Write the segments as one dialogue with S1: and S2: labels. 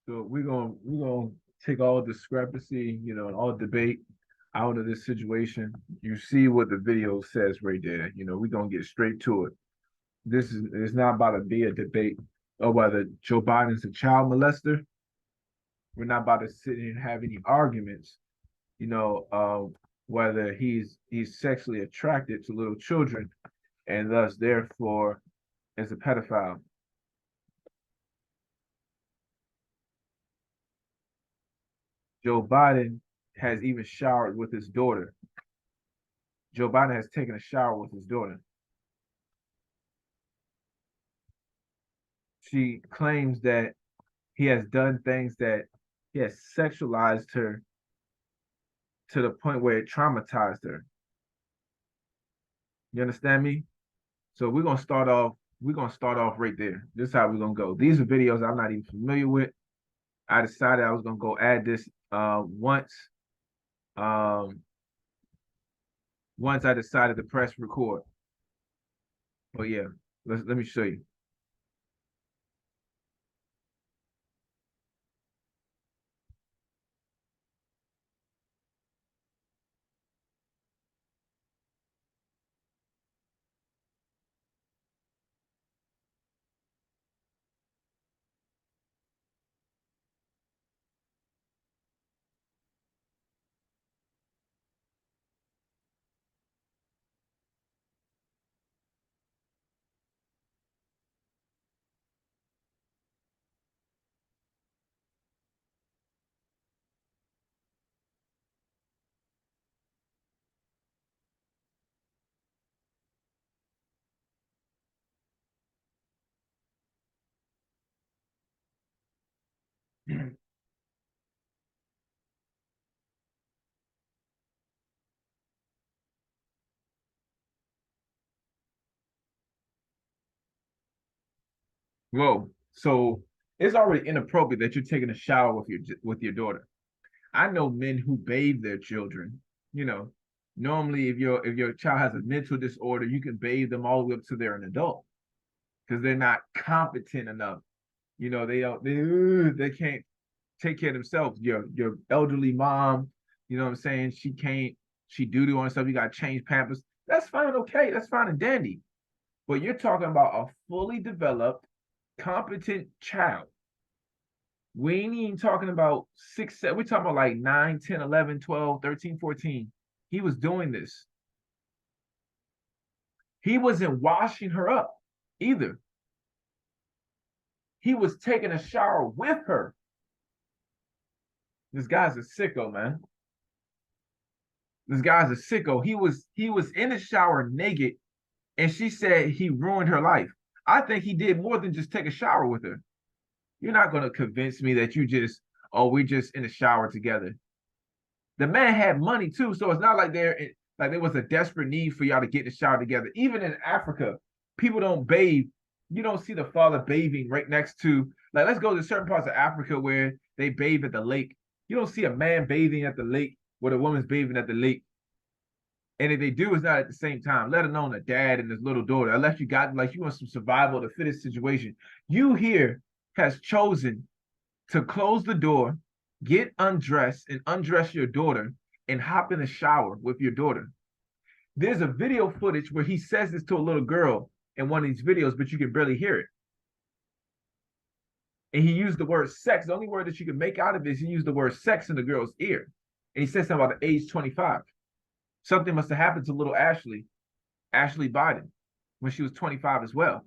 S1: So we're gonna take all discrepancy, and all debate out of this situation. You see what the video says right there. We're gonna get straight to it. This is it's not about to be a debate of whether Joe Biden's a child molester. We're not about to sit here and have any arguments, whether he's sexually attracted to little children and thus therefore is a pedophile. Joe Biden has even showered with his daughter. Joe Biden has taken a shower with his daughter. She claims that he has done things that he has sexualized her to the point where it traumatized her. You understand me? So we're gonna start off right there. This is how we're gonna go. These are videos I'm not even familiar with. I decided I was gonna go add this um once I decided to press record. But yeah, let me show you. Whoa. So it's already inappropriate that you're taking a shower with your daughter. I know men who bathe their children. You know, normally if your child has a mental disorder, you can bathe them all the way up to they're an adult because they're not competent enough. They can't take care of themselves. Your elderly mom, you know what I'm saying? She doo-doo on herself. You got to change pampers. That's fine, okay. That's fine and dandy. But you're talking about a fully developed, competent child. We ain't even talking about 6, 7. We're talking about like 9, 10, 11, 12, 13, 14. He was doing this. He wasn't washing her up either. He was taking a shower with her. This guy's a sicko, man. This guy's a sicko. He was in the shower naked, and she said he ruined her life. I think he did more than just take a shower with her. You're not gonna convince me that we're just in the shower together. The man had money too, so it's not like there was a desperate need for y'all to get in the shower together. Even in Africa, people don't bathe. You don't see the father bathing right next to, like, let's go to certain parts of Africa where they bathe at the lake. You don't see a man bathing at the lake where the woman's bathing at the lake. And if they do, it's not at the same time, let alone a dad and his little daughter, unless you got like you want some survival of the fittest situation. You here has chosen to close the door, get undressed, and undress your daughter, and hop in the shower with your daughter. There's a video footage where he says this to a little girl in one of these videos, but you can barely hear it. And he used the word sex. The only word that you can make out of it is he used the word sex in the girl's ear. And he said something about the age 25. Something must have happened to little Ashley Biden, when she was 25 as well.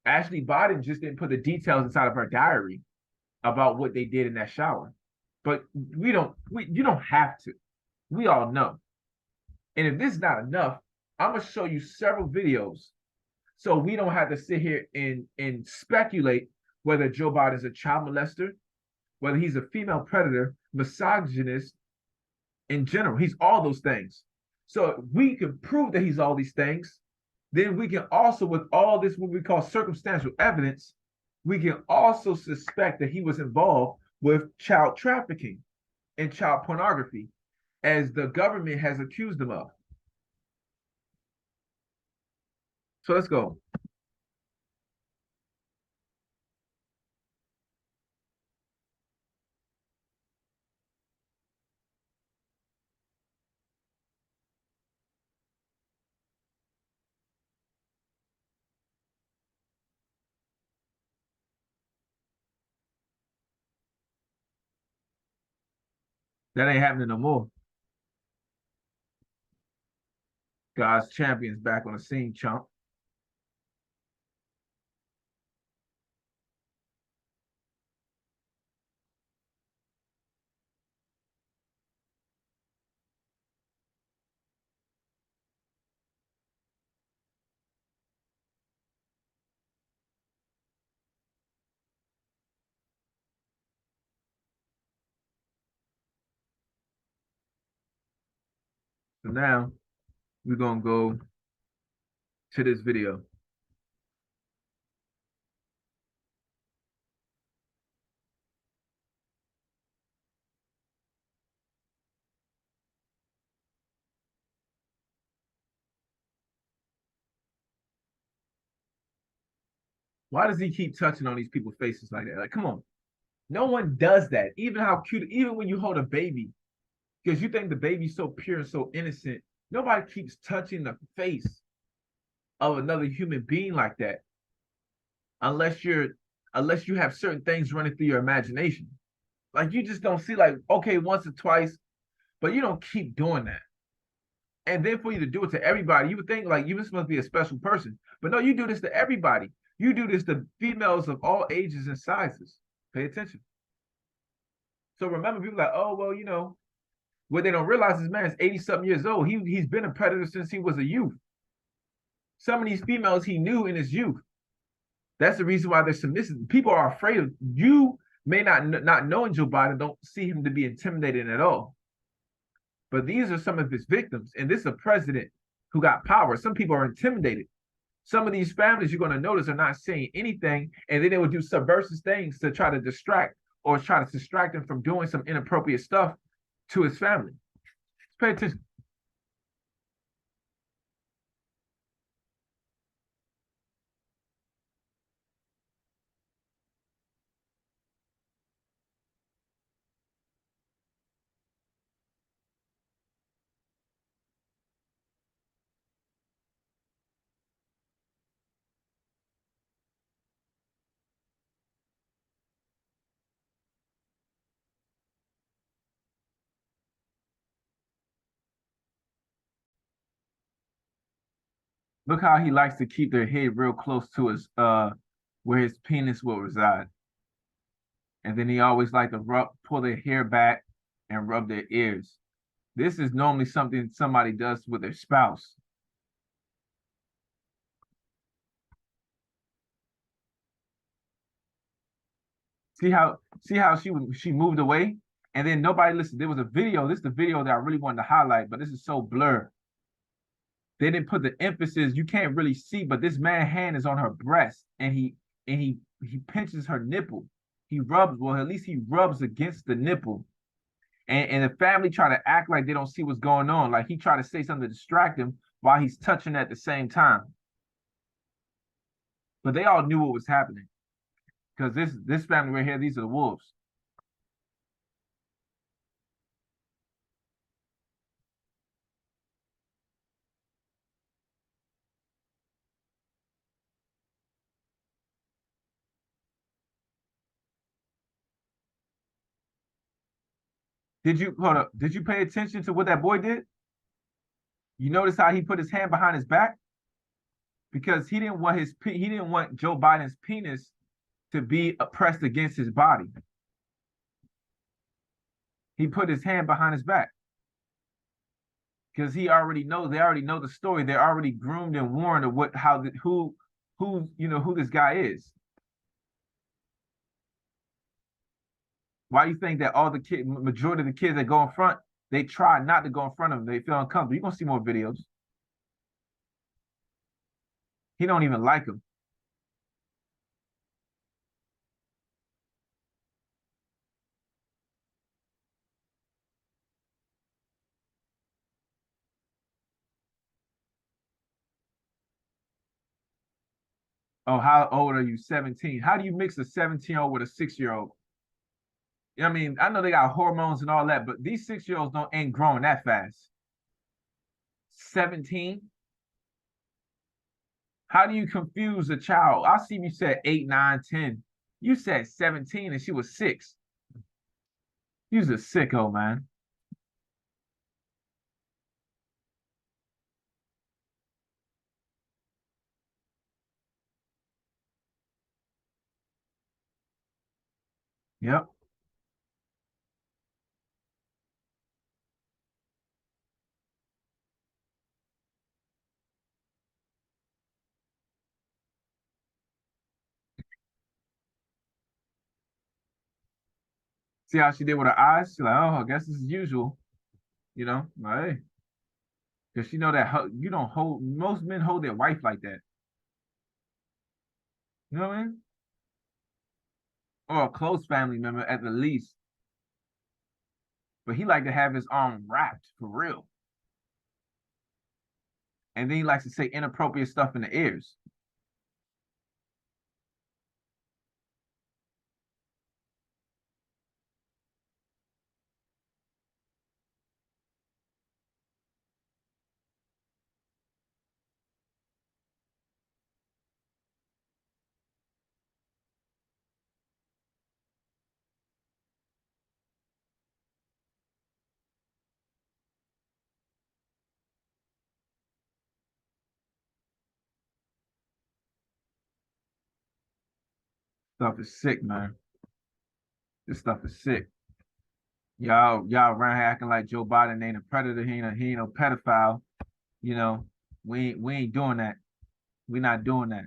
S1: Ashley Biden just didn't put the details inside of her diary about what they did in that shower. But you don't have to. We all know. And if this is not enough, I'm gonna show you several videos so we don't have to sit here and speculate whether Joe Biden is a child molester, whether he's a female predator, misogynist in general. He's all those things. So if we can prove that he's all these things, then we can also, with all this, what we call circumstantial evidence, we can also suspect that he was involved with child trafficking and child pornography, as the government has accused him of. So let's go. That ain't happening no more. God's champions back on the scene, chump. So now we're gonna go to this video. Why does he keep touching on these people's faces like that? Like, come on. No one does that. Even how cute, even when you hold a baby, because you think the baby's so pure and so innocent, nobody keeps touching the face of another human being like that unless you have certain things running through your imagination. Like you just don't see like, okay, once or twice, but you don't keep doing that. And then for you to do it to everybody, you would think like you must be a special person. But no, you do this to everybody. You do this to females of all ages and sizes. Pay attention. So remember, people like, oh well, what they don't realize is man is 80 something years old. He's been a predator since he was a youth. Some of these females he knew in his youth. That's the reason why they're submissive. People are afraid of you. May not knowing Joe Biden, don't see him to be intimidating at all. But these are some of his victims, and this is a president who got power. Some people are intimidated. Some of these families you're going to notice are not saying anything, and then they will do subversive things to try to distract or try to distract him from doing some inappropriate stuff to his family. Pay attention. Look how he likes to keep their head real close to his where his penis will reside. And then he always like to pull their hair back and rub their ears. This is normally something somebody does with their spouse. See how she moved away, and then nobody listened. There was a video. This is the video that I really wanted to highlight, but this is so blurred. They didn't put the emphasis. You can't really see, but this man's hand is on her breast, and he pinches her nipple. He rubs. Well, at least he rubs against the nipple. And the family try to act like they don't see what's going on. Like he tried to say something to distract him while he's touching at the same time. But they all knew what was happening because this family right here, these are the wolves. Did you hold up? Did you pay attention to what that boy did? You notice how he put his hand behind his back because he didn't want Joe Biden's penis to be pressed against his body. He put his hand behind his back because they already know the story. They're already groomed and warned of who this guy is. Why you think that all the majority of the kids that go in front, they try not to go in front of him. They feel uncomfortable. You're gonna see more videos. He don't even like him. Oh, how old are you? 17. How do you mix a 17-year-old with a 6-year-old? I mean, I know they got hormones and all that, but these 6-year-olds don't ain't growing that fast. 17? How do you confuse a child? I see you said 8, 9, 10. You said 17 and she was 6. You was a sicko, man. Yep. See how she did with her eyes? She's like, oh, I guess this is usual. Like, hey, because she know that you don't hold most men hold their wife like that. You know what I mean? Or a close family member at the least. But he like to have his arm wrapped for real. And then he likes to say inappropriate stuff in the ears. Stuff is sick, man. This stuff is sick. Y'all around here acting like Joe Biden ain't a predator. He ain't no pedophile. You know, we ain't doing that. We not doing that.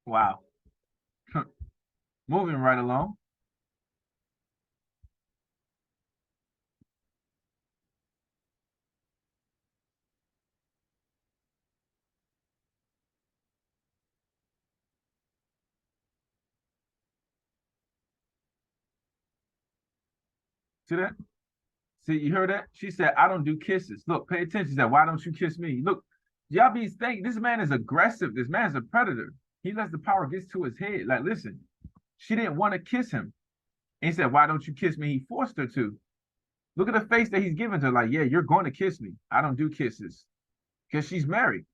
S1: Wow. Moving right along. See that? See, you heard that? She said, I don't do kisses. Look, pay attention. She said, why don't you kiss me? Look, y'all be thinking this man is aggressive. This man is a predator. He lets the power get to his head. Like, listen, she didn't want to kiss him. And he said, why don't you kiss me? He forced her to. Look at the face that he's giving to her. Like, yeah, you're going to kiss me. I don't do kisses. Because she's married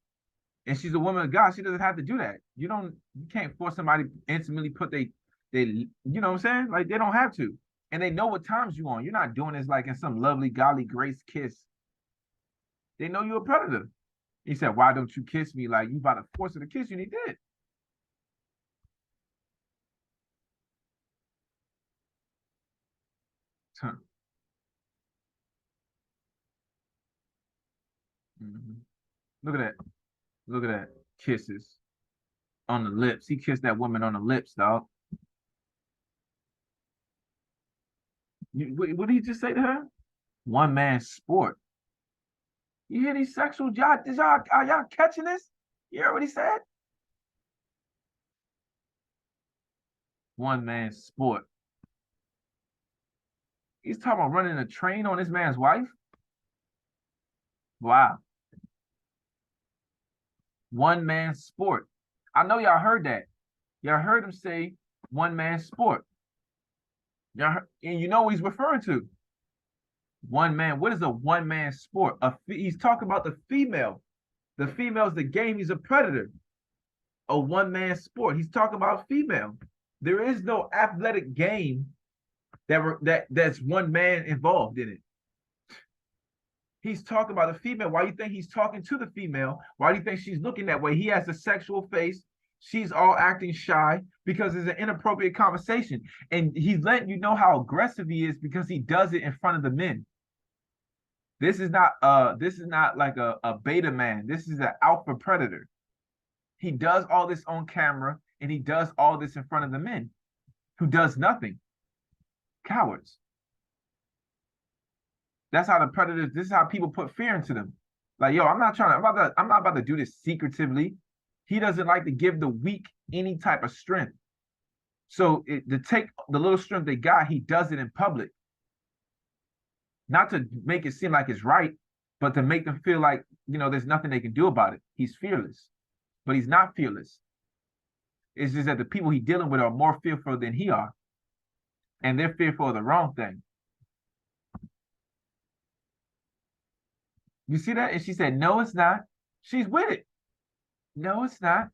S1: and she's a woman of God. She doesn't have to do that. You can't force somebody to intimately put they, you know what I'm saying? Like, they don't have to. And they know what times you on. You're not doing this like in some lovely, golly grace kiss. They know you're a predator. He said, why don't you kiss me? Like, you about to force her to kiss you. And he did. Mhm. Look at that. Look at that. Kisses on the lips. He kissed that woman on the lips, dog. What did he just say to her? One man sport. You hear these sexual y'all? Are y'all catching this? You hear what he said? One man sport. He's talking about running a train on this man's wife. Wow. One man sport. I know y'all heard that. Y'all heard him say one man sport. And you know what he's referring to. One man. What is a one man sport? He's talking about the female. The female's the game. He's a predator. A one man sport. He's talking about female. There is no athletic game that's one man involved in it. He's talking about the female. Why do you think he's talking to the female? Why do you think she's looking that way? He has a sexual face. She's all acting shy because it's an inappropriate conversation. And he's letting you know how aggressive he is because he does it in front of the men. This is not like a beta man. This is an alpha predator. He does all this on camera and he does all this in front of the men who does nothing. Cowards. That's how the predators, this is how people put fear into them. Like, yo, I'm not about to do this secretively. He doesn't like to give the weak any type of strength. So to take the little strength they got, he does it in public. Not to make it seem like it's right, but to make them feel like, there's nothing they can do about it. He's fearless, but he's not fearless. It's just that the people he's dealing with are more fearful than he are. And they're fearful of the wrong thing. You see that? And she said, no, it's not. She's with it. No, it's not.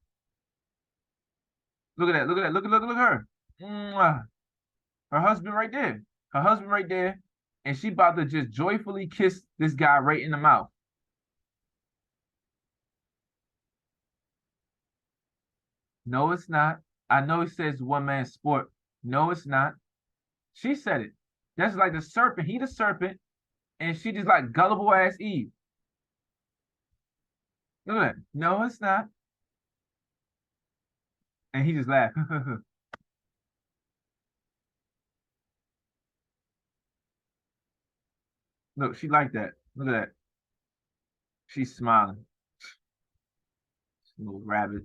S1: Look at that. Look at that. Look at her. Mwah. Her husband right there. Her husband right there. And she about to just joyfully kiss this guy right in the mouth. No, it's not. I know it says one man sport. No, it's not. She said it. That's like the serpent. He the serpent, and she just like gullible ass Eve. Look at that. No, it's not. And he just laughed. Look, she like that. Look at that. She's smiling. Little rabbit.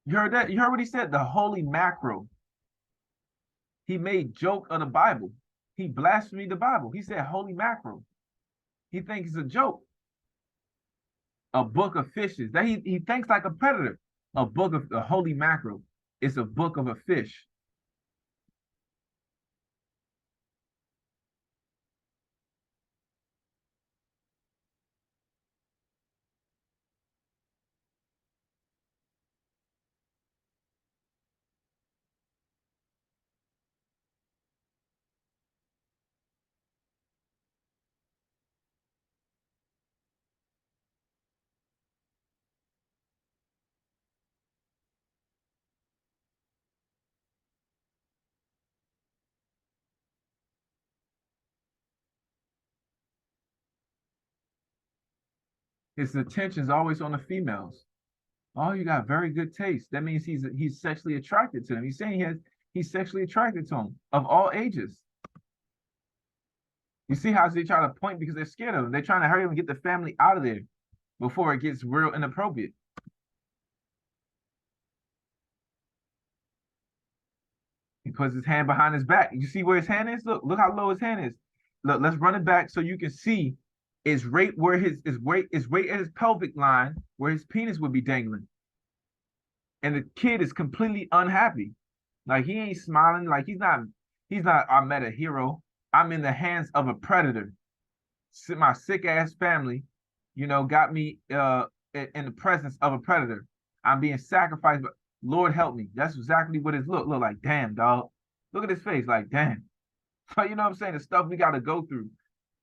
S1: You heard that? You heard what he said? The holy macro. He made joke of the Bible. He blasphemed the Bible. He said holy macro. He thinks it's a joke. A book of fishes. That he thinks like a predator. A book of the holy macro. It's a book of a fish. His attention's always on the females. Oh, you got very good taste. That means he's sexually attracted to them. He's saying he's sexually attracted to them of all ages. You see how they try to point because they're scared of him. They're trying to hurry up and get the family out of there before it gets real inappropriate. He puts his hand behind his back. You see where his hand is? Look how low his hand is. Look, let's run it back so you can see is right where his weight at his pelvic line where his penis would be dangling. And the kid is completely unhappy. Like he ain't smiling. Like he's not I met a hero. I'm in the hands of a predator. My sick ass family, got me in the presence of a predator. I'm being sacrificed, but Lord help me. That's exactly what it look like. Damn, dog. Look at his face, like damn. But you know what I'm saying? The stuff we got to go through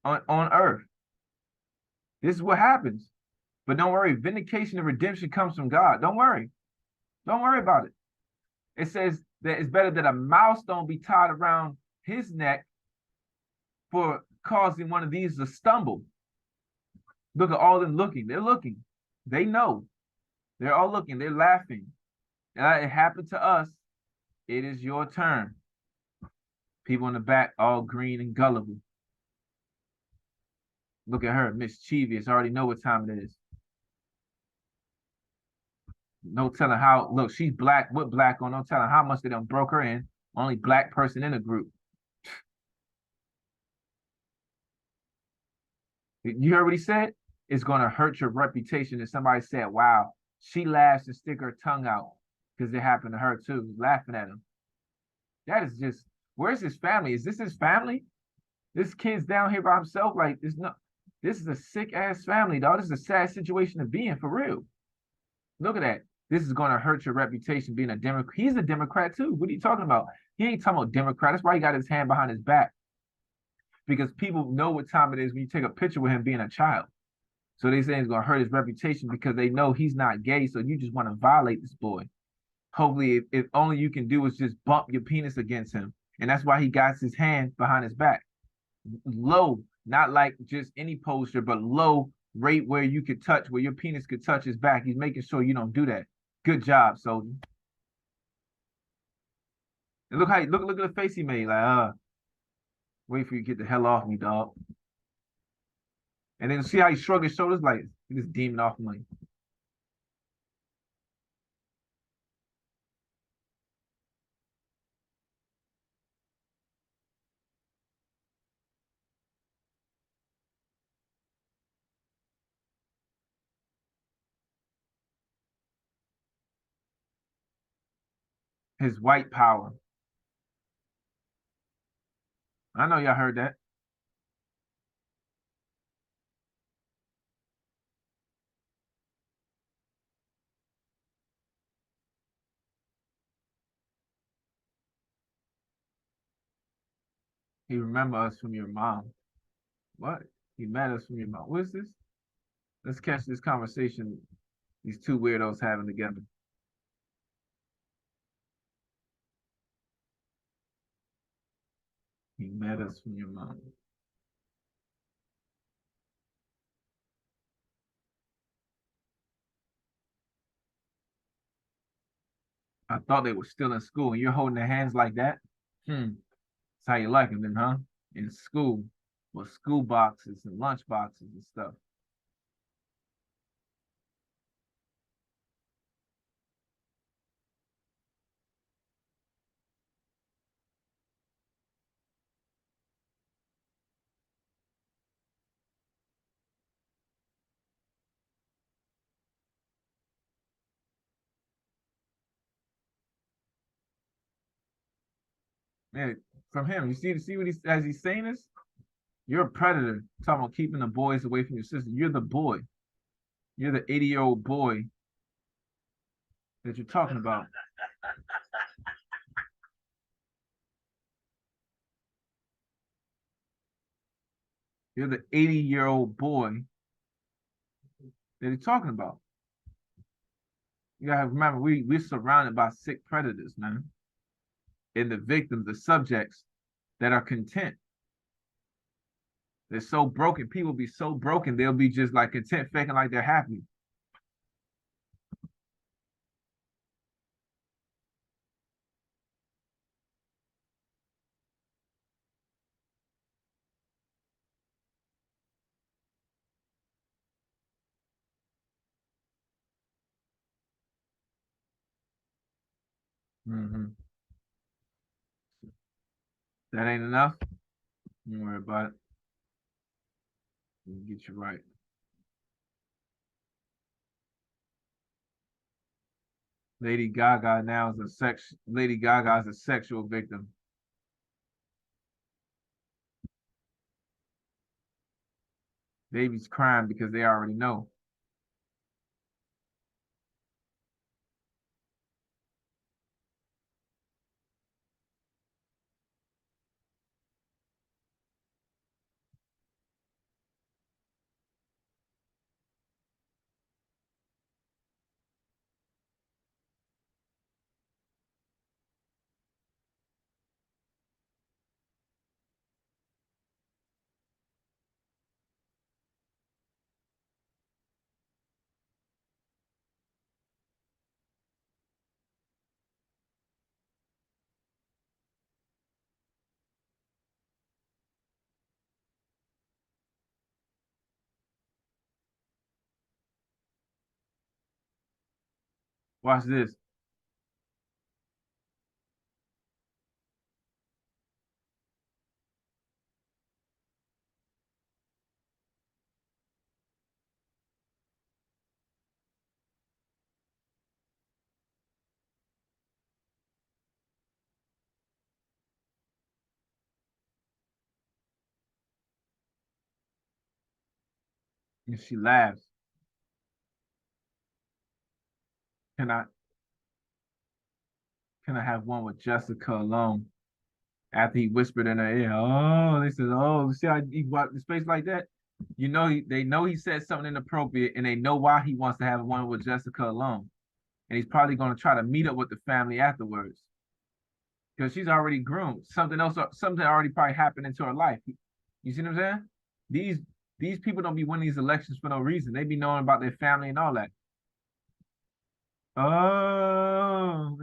S1: on earth. This is what happens. But don't worry, vindication and redemption comes from God. Don't worry. Don't worry about it. It says that it's better that a milestone be tied around his neck for causing one of these to stumble. Look at all them looking. They're looking. They know. They're all looking. They're laughing. It happened to us. It is your turn. People in the back, all green and gullible. Look at her, mischievous. Already know what time it is. No telling how. Look, she's black. What black on? No telling how much they done broke her in. Only black person in the group. You heard what he said? It's going to hurt your reputation. If somebody said, "Wow, she laughs and stick her tongue out," because it happened to her too, laughing at him. That is just. Where's his family? Is this his family? This kid's down here by himself. Like, there's no. This is a sick ass family, dog. This is a sad situation to be in for real. Look at that. This is going to hurt your reputation being a Democrat. He's a Democrat too. What are you talking about? He ain't talking about Democrat. That's why he got his hand behind his back. Because people know what time it is when you take a picture with him being a child. So they say it's going to hurt his reputation because they know he's not gay. So you just want to violate this boy. Hopefully, if only you can do is just bump your penis against him. And that's why he got his hand behind his back. Low, not like just any poster, but low rate where you could touch, where your penis could touch his back. He's making sure you don't do that. Good job, soldier. And look at the face he made. Like, wait for you to get the hell off me, dog. And then see how he shrugged his shoulders like this demon off me. His white power. I know y'all heard that. He remember us from your mom. What? He met us from your mom. What is this? Let's catch this conversation these two weirdos having together. He met us from your mom. I thought they were still in school, and you're holding their hands like that. Hmm. That's how you like them, then, huh? In school, with school boxes and lunch boxes and stuff. Man, from him, you see what he's as he's saying this. You're a predator. Talking about keeping the boys away from your sister. You're the boy. You're the 80-year-old boy that you're talking about. You're the 80-year-old boy that he's talking about. You gotta remember, we're surrounded by sick predators, man. And the victims, the subjects that are content. They're so broken. People be so broken, they'll be just like content, faking like they're happy. Mm-hmm. That ain't enough. Don't worry about it. We'll get you right. Lady Gaga is a sexual victim. Baby's crying because they already know. Watch this. And she laughs. Can I can I have one with Jessica alone? After he whispered in her ear, oh, they said, oh, see how he walked the space like that? You know, they know he said something inappropriate, and they know why he wants to have one with Jessica alone. And he's probably going to try to meet up with the family afterwards because she's already groomed. Something already probably happened into her life. You see what I'm saying? These these people don't be winning these elections for no reason. They be knowing about their family and all that. Oh,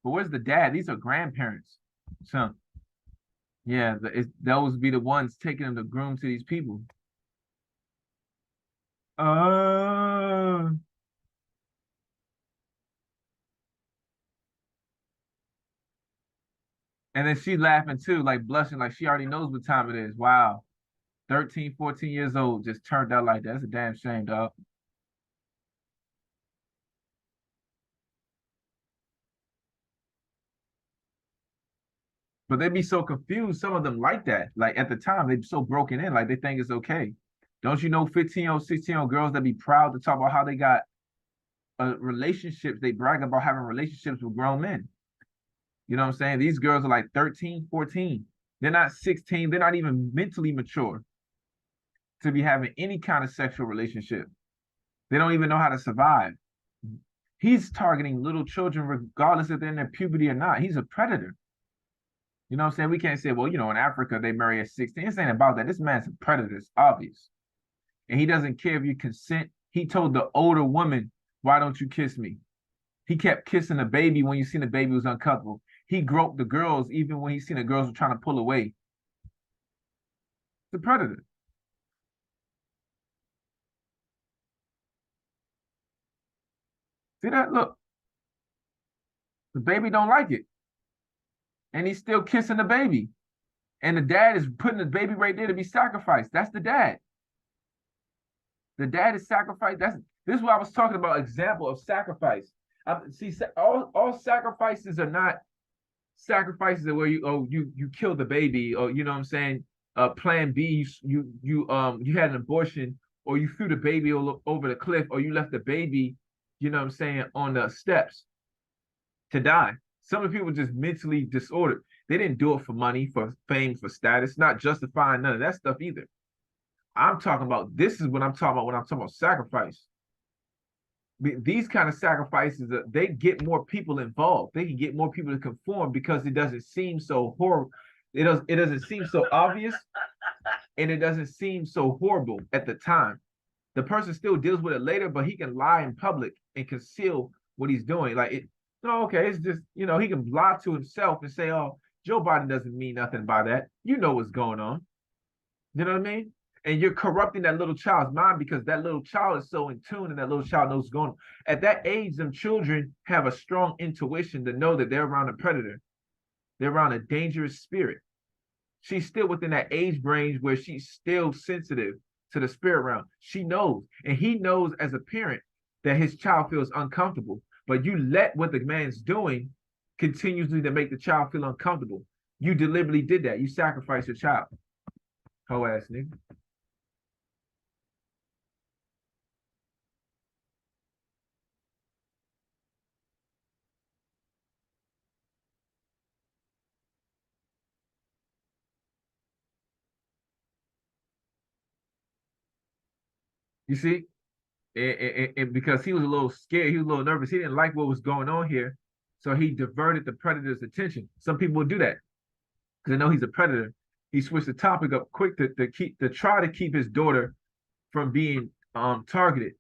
S1: but where's the dad? These are grandparents. So yeah, those be the ones taking them to groom to these people. Oh, and then she laughing too, like blushing, like she already knows what time it is. Wow. 13, 14 years old, just turned out like that. That's a damn shame, dog. But they be so confused. Some of them like that. Like at the time, they be so broken in, like they think it's okay. Don't you know 15-year-old, 16-year-old girls that be proud to talk about how they got relationships? They brag about having relationships with grown men. You know what I'm saying? These girls are like 13, 14. They're not 16. They're not even mentally mature to be having any kind of sexual relationship. They don't even know how to survive. He's targeting little children regardless if they're in their puberty or not. He's a predator. You know what I'm saying? We can't say, well, in Africa they marry at 16. This ain't about that. This man's a predator. It's obvious. And he doesn't care if you consent. He told the older woman, why don't you kiss me? He kept kissing the baby when you seen the baby was uncomfortable. He groped the girls even when he seen the girls were trying to pull away. The predator. See that? Look, the baby don't like it. And he's still kissing the baby. And the dad is putting the baby right there to be sacrificed. That's the dad. The dad is sacrificed. This is what I was talking about. Example of sacrifice. See, all sacrifices are not sacrifices where you kill the baby, or you know what I'm saying. Plan B, you had an abortion, or you threw the baby over the cliff, or you left the baby, you know what I'm saying, on the steps to die. Some of the people just mentally disordered. They didn't do it for money, for fame, for status. Not justifying none of that stuff either. I'm talking about, this is what I'm talking about when I'm talking about sacrifice. These kind of sacrifices, they get more people involved. They can get more people to conform because it doesn't seem so horrible. It doesn't seem so obvious, and it doesn't seem so horrible at the time. The person still deals with it later, but he can lie in public and conceal what he's doing. Like it, no, okay, it's just, he can lie to himself and say, oh, Joe Biden doesn't mean nothing by that. You know what's going on. You know what I mean? And you're corrupting that little child's mind because that little child is so in tune and that little child knows what's going on. At that age, them children have a strong intuition to know that they're around a predator. They're around a dangerous spirit. She's still within that age range where she's still sensitive to the spirit realm. She knows, and he knows as a parent that his child feels uncomfortable. But you let what the man's doing continuously to make the child feel uncomfortable. You deliberately did that. You sacrificed your child. Hoe ass nigga. You see? And because he was a little scared, he was a little nervous, he didn't like what was going on here. So he diverted the predator's attention. Some people will do that because they know he's a predator. He switched the topic up quick to try to keep his daughter from being targeted.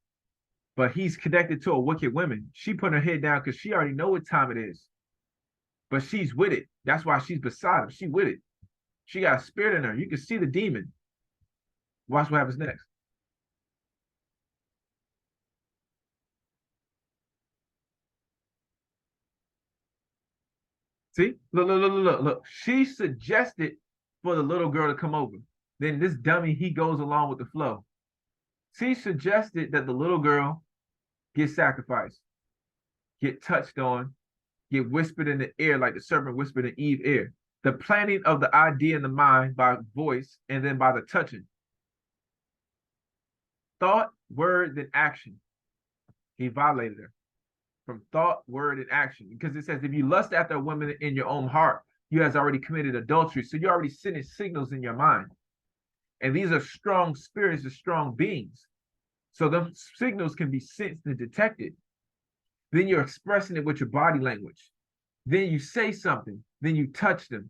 S1: But he's connected to a wicked woman. She put her head down because she already know what time it is. But she's with it. That's why she's beside him. She with it. She got a spirit in her. You can see the demon. Watch what happens next. See? Look. She suggested for the little girl to come over. Then this dummy, he goes along with the flow. She suggested that the little girl get sacrificed, get touched on, get whispered in the ear like the serpent whispered in Eve's ear. The planting of the idea in the mind by voice and then by the touching. Thought, word, then action. He violated her from thought, word, and action. Because it says if you lust after a woman in your own heart, you has already committed adultery. So you're already sending signals in your mind. And these are strong spirits, are strong beings. So the signals can be sensed and detected. Then you're expressing it with your body language. Then you say something. Then you touch them.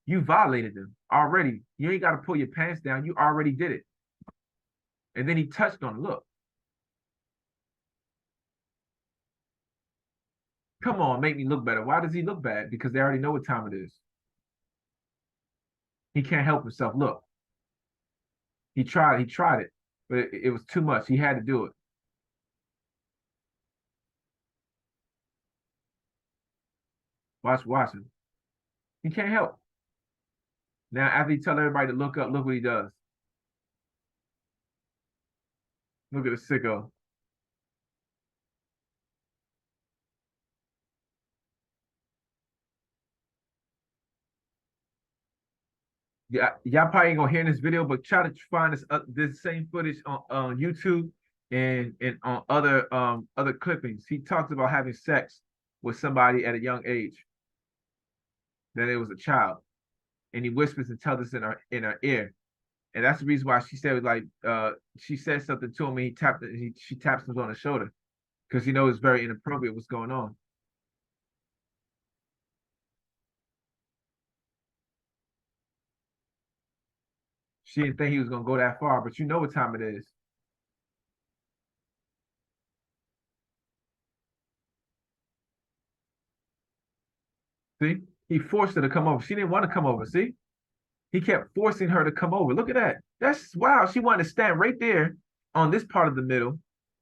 S1: You violated them already. You ain't got to pull your pants down. You already did it. And then he touched on it. Look. Come on, make me look better. Why does he look bad? Because they already know what time it is. He can't help himself. Look. He tried it, but it was too much. He had to do it. Watch him. He can't help. Now, after he tell everybody to look up, look what he does. Look at the sicko. Yeah, y'all probably ain't gonna hear in this video, but try to find this same footage on YouTube and on other clippings. He talks about having sex with somebody at a young age, that it was a child, and he whispers and tells us in our ear, and that's the reason why she said like she said something to him, and she taps him on the shoulder because he knows it's very inappropriate what's going on. She didn't think he was gonna go that far, but you know what time it is. See, he forced her to come over. She didn't want to come over. See, he kept forcing her to come over. Look at that. That's wow. She wanted to stand right there on this part of the middle.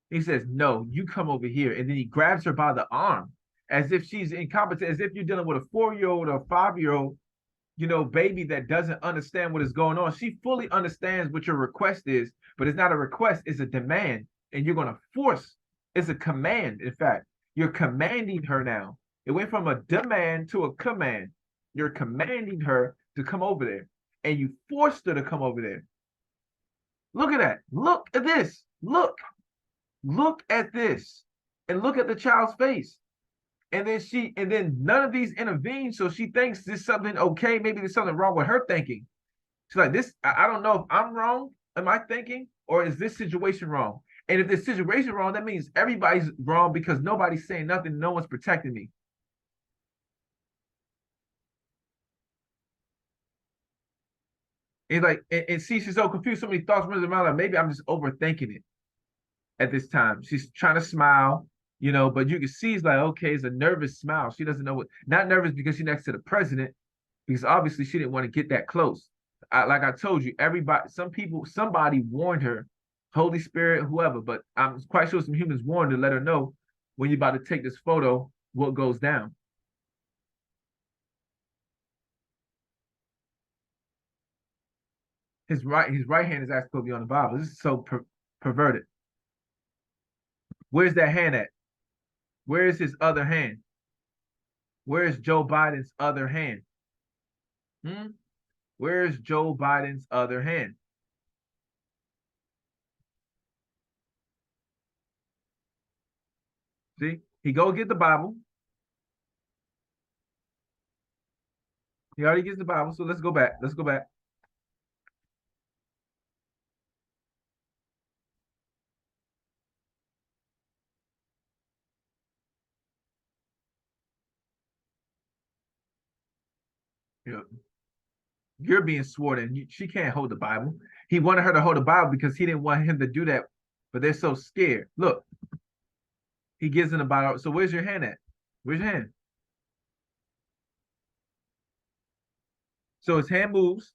S1: He says, "No, you come over here," and then he grabs her by the arm as if she's incompetent, as if you're dealing with a 4-year-old or a 5-year-old, baby that doesn't understand what is going on. She fully understands what your request is, but it's not a request, it's a demand. And you're going to force, it's a command. In fact, you're commanding her now. It went from a demand to a command. You're commanding her to come over there, and you forced her to come over there. Look at that. Look at this. Look at this. And look at the child's face. And then none of these intervene, so she thinks there's something okay, maybe there's something wrong with her thinking. She's like, this, I don't know if I'm wrong, am I thinking, or is this situation wrong? And if this situation wrong, that means everybody's wrong because nobody's saying nothing, no one's protecting me. And like, and see, she's so confused, so many thoughts running around, like maybe I'm just overthinking it at this time. She's trying to smile, but you can see it's like, okay, it's a nervous smile. She doesn't know what, not nervous because she's next to the president, because obviously she didn't want to get that close. Like I told you, everybody, somebody warned her, Holy Spirit, whoever, but I'm quite sure some humans warned to let her know when you're about to take this photo, what goes down. His right hand is actually supposed to be on the Bible. This is so perverted. Where's that hand at? Where is his other hand? Where is Joe Biden's other hand? Hmm? Where's Joe Biden's other hand? See, he go get the Bible. He already gets the Bible. So let's go back. Let's go back. Yeah. You're being sworn in. She can't hold the Bible. He wanted her to hold the Bible because he didn't want him to do that, but they're so scared. Look, he gives him the Bible. So where's your hand at? Where's your hand? So his hand moves.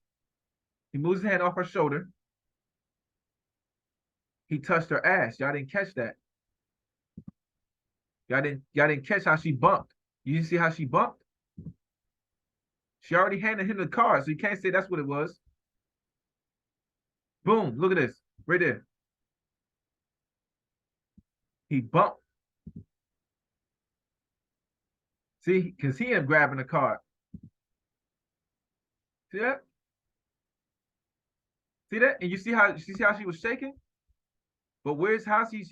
S1: He moves his hand off her shoulder. He touched her ass. Y'all didn't catch that. Y'all didn't catch how she bumped. You didn't see how she bumped? She already handed him the card, so you can't say that's what it was. Boom, look at this. Right there. He bumped. See, because he ended up grabbing the card. See that? See that? And you see how she was shaking? But where's how he's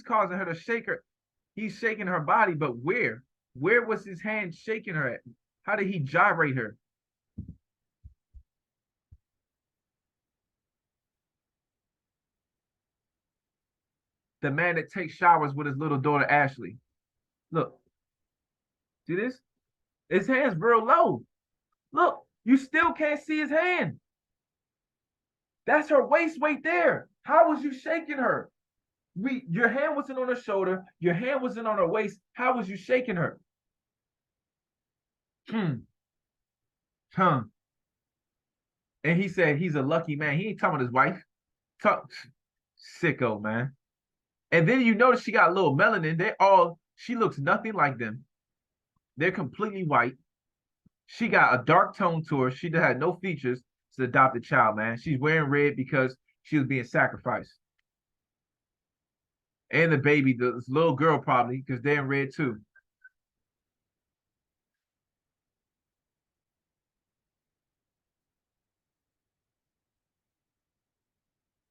S1: causing her to shake her. He's shaking her body, but where? Where was his hand shaking her at? How did he gyrate her? The man that takes showers with his little daughter Ashley. Look, see this? His hand's real low. Look, you still can't see his hand. That's her waist right there. How was you shaking her? Your hand wasn't on her shoulder. Your hand wasn't on her waist. How was you shaking her? Hmm. Huh. And he said he's a lucky man. He ain't talking about his wife. Talk sicko, man. And then you notice she got a little melanin. She looks nothing like them. They're completely white. She got a dark tone to her. She had no features. It's an adopted child, man. She's wearing red because she was being sacrificed. And the baby, this little girl probably, because they're in red too.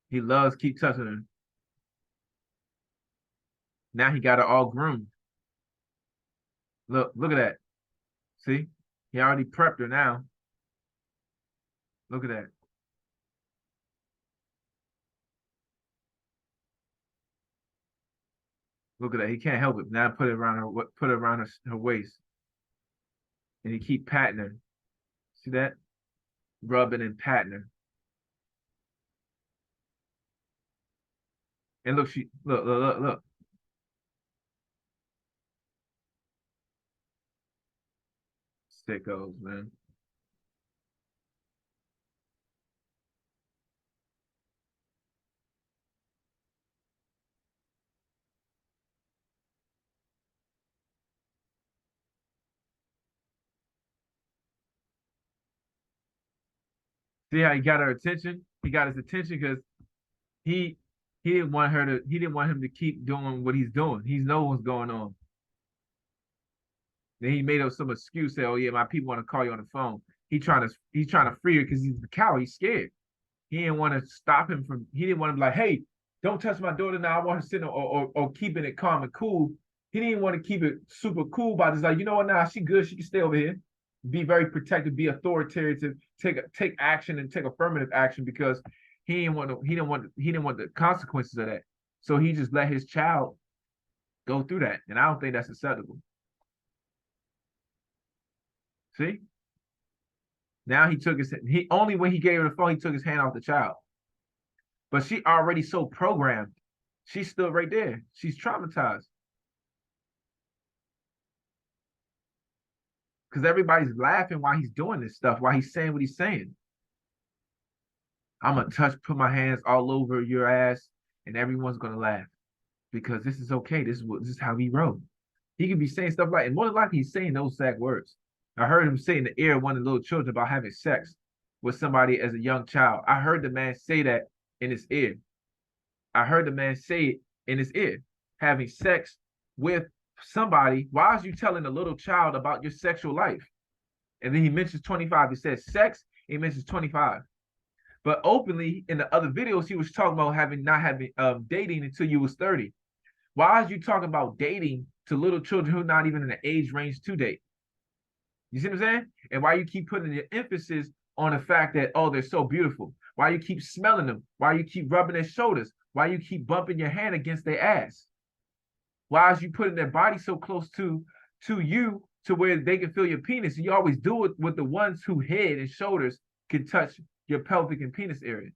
S1: He loves keep touching her. Now he got her all groomed. Look at that. See? He already prepped her now. Look at that. Look at that. He can't help it. Now put it around her, put it around her waist. And he keep patting her. See that? Rubbing and patting her. And look, look. Sickos, man. See how he got her attention? He got his attention because he he didn't want her to he didn't want him to keep doing what he's doing. He knows what's going on. Then he made up some excuse, say, "Oh yeah, my people want to call you on the phone." He's trying to free her because he's the coward. He's scared. He didn't want to stop him from. He didn't want to be like, "Hey, don't touch my daughter now. I want her sitting or keeping it calm and cool." He didn't want to keep it super cool, but just like, you know what? Now she good. She can stay over here. Be very protective. Be authoritative. Take action and take affirmative action because he didn't want the consequences of that. So he just let his child go through that, and I don't think that's acceptable. See? Now he only when he gave her the phone, he took his hand off the child. But she already so programmed. She's still right there. She's traumatized. Because everybody's laughing while he's doing this stuff, while he's saying what he's saying. I'm gonna put my hands all over your ass, and everyone's gonna laugh. Because this is okay. This is how he wrote. He could be saying stuff like, and more than likely he's saying those exact words. I heard him say in the ear of one of the little children about having sex with somebody as a young child. I heard the man say that in his ear. I heard the man say it in his ear, having sex with somebody. Why is you telling a little child about your sexual life? And then he mentions 25. He says sex, he mentions 25. But openly in the other videos, he was talking about not having dating until you was 30. Why is you talking about dating to little children who are not even in the age range to date? You see what I'm saying? And why you keep putting the emphasis on the fact that, oh, they're so beautiful. Why you keep smelling them? Why you keep rubbing their shoulders? Why you keep bumping your hand against their ass? Why is you putting their body so close to you to where they can feel your penis? And you always do it with the ones who head and shoulders can touch your pelvic and penis area.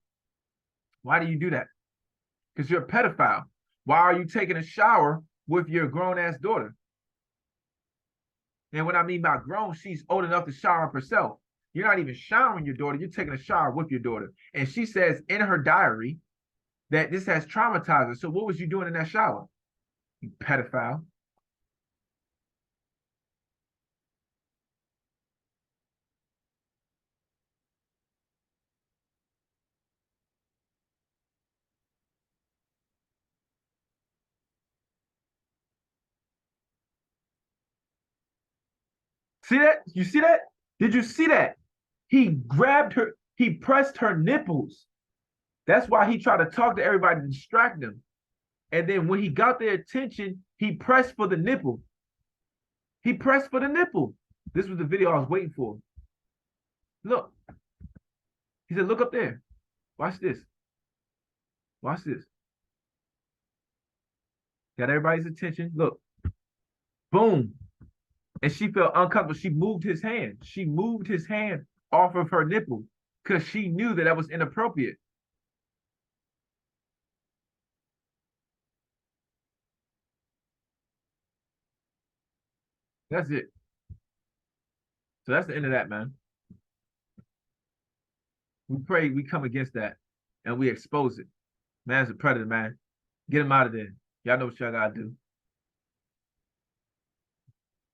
S1: Why do you do that? Because you're a pedophile. Why are you taking a shower with your grown-ass daughter? And what I mean by grown, she's old enough to shower herself. You're not even showering your daughter. You're taking a shower with your daughter. And she says in her diary that this has traumatized her. So what was you doing in that shower? You pedophile. See that? You see that? Did you see that? He grabbed her, he pressed her nipples. That's why he tried to talk to everybody to distract them. And then when he got their attention, he pressed for the nipple. He pressed for the nipple. This was the video I was waiting for. Look. He said, look up there. Watch this. Watch this. Got everybody's attention. Look. Boom. And she felt uncomfortable. She moved his hand. She moved his hand off of her nipple because she knew that was inappropriate. That's it. So that's the end of that, man. We pray we come against that and we expose it. Man's a predator, man. Get him out of there. Y'all know what y'all gotta do.